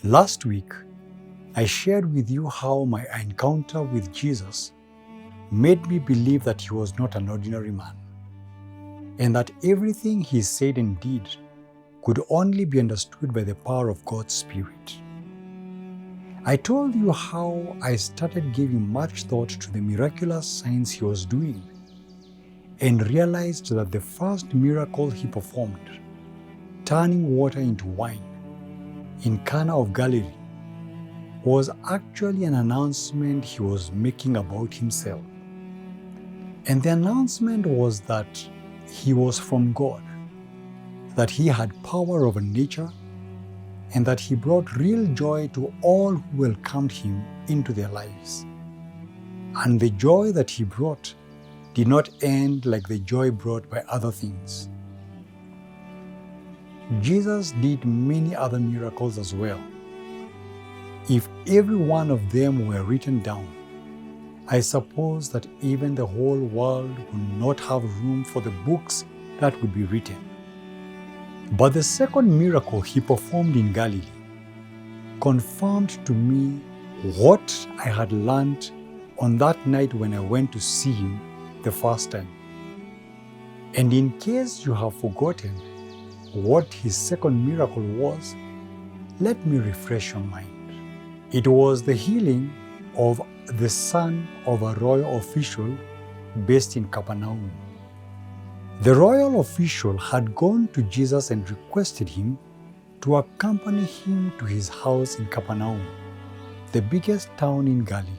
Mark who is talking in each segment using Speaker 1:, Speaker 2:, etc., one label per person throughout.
Speaker 1: Last week, I shared with you how my encounter with Jesus made me believe that he was not an ordinary man, and that everything he said and did could only be understood by the power of God's Spirit. I told you how I started giving much thought to the miraculous signs he was doing, and realized that the first miracle he performed, turning water into wine in Cana of Galilee, was actually an announcement he was making about himself. And the announcement was that he was from God, that he had power over nature, and that he brought real joy to all who welcomed him into their lives. And the joy that he brought did not end like the joy brought by other things. Jesus did many other miracles as well. If every one of them were written down, I suppose that even the whole world would not have room for the books that would be written. But the second miracle he performed in Galilee confirmed to me what I had learned on that night when I went to see him the first time. And in case you have forgotten what his second miracle was, let me refresh your mind. It was the healing of the son of a royal official based in Capernaum. The royal official had gone to Jesus and requested him to accompany him to his house in Capernaum, the biggest town in Galilee,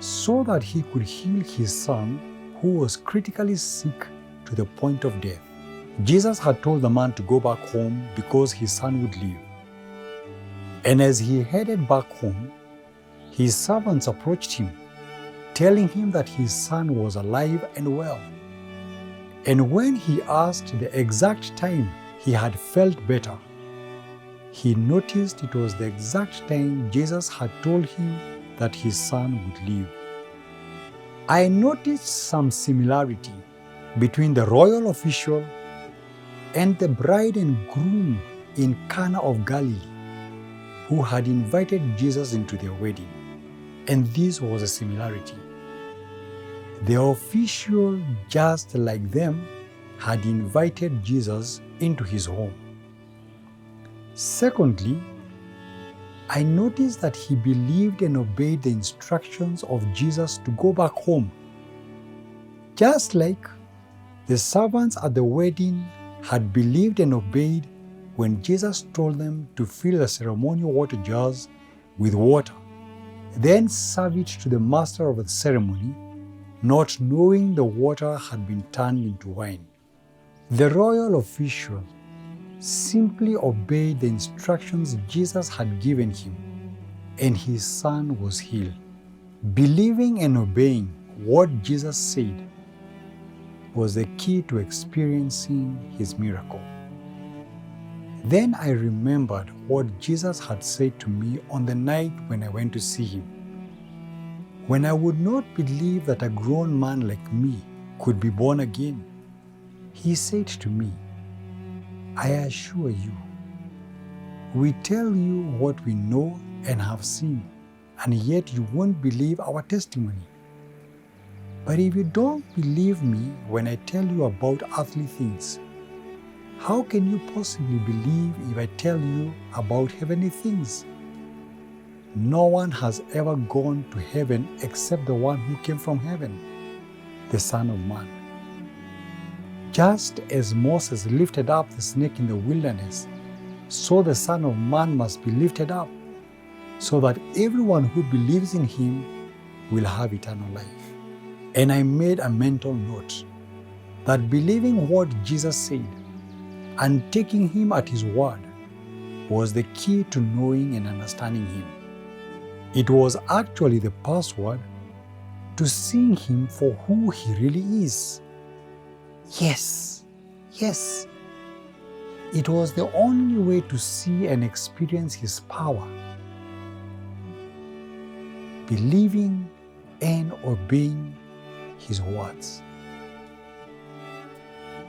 Speaker 1: so that he could heal his son who was critically sick to the point of death. Jesus had told the man to go back home because his son would live. And as he headed back home, his servants approached him, telling him that his son was alive and well. And when he asked the exact time he had felt better, he noticed it was the exact time Jesus had told him that his son would live. I noticed some similarity between the royal official and the bride and groom in Cana of Galilee, who had invited Jesus into their wedding. And this was a similarity. The official, just like them, had invited Jesus into his home. Secondly, I noticed that he believed and obeyed the instructions of Jesus to go back home. Just like the servants at the wedding had believed and obeyed when Jesus told them to fill the ceremonial water jars with water, then serve it to the master of the ceremony, not knowing the water had been turned into wine. The royal official simply obeyed the instructions Jesus had given him, and his son was healed. Believing and obeying what Jesus said was the key to experiencing his miracle. Then I remembered what Jesus had said to me on the night when I went to see him. When I would not believe that a grown man like me could be born again, he said to me, "I assure you, we tell you what we know and have seen, and yet you won't believe our testimony. But if you don't believe me when I tell you about earthly things, how can you possibly believe if I tell you about heavenly things? No one has ever gone to heaven except the one who came from heaven, the Son of Man. Just as Moses lifted up the snake in the wilderness, so the Son of Man must be lifted up, so that everyone who believes in him will have eternal life." And I made a mental note that believing what Jesus said and taking him at his word was the key to knowing and understanding him. It was actually the password to seeing him for who he really is. Yes, it was the only way to see and experience his power. Believing and obeying his words.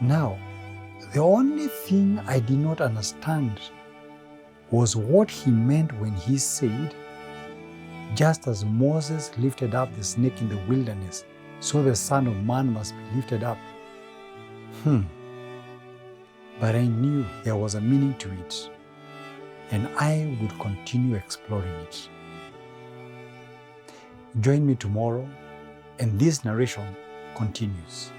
Speaker 1: Now, the only thing I did not understand was what he meant when he said, "Just as Moses lifted up the snake in the wilderness, so the Son of Man must be lifted up." But I knew there was a meaning to it, and I would continue exploring it. Join me tomorrow, and this narration continues.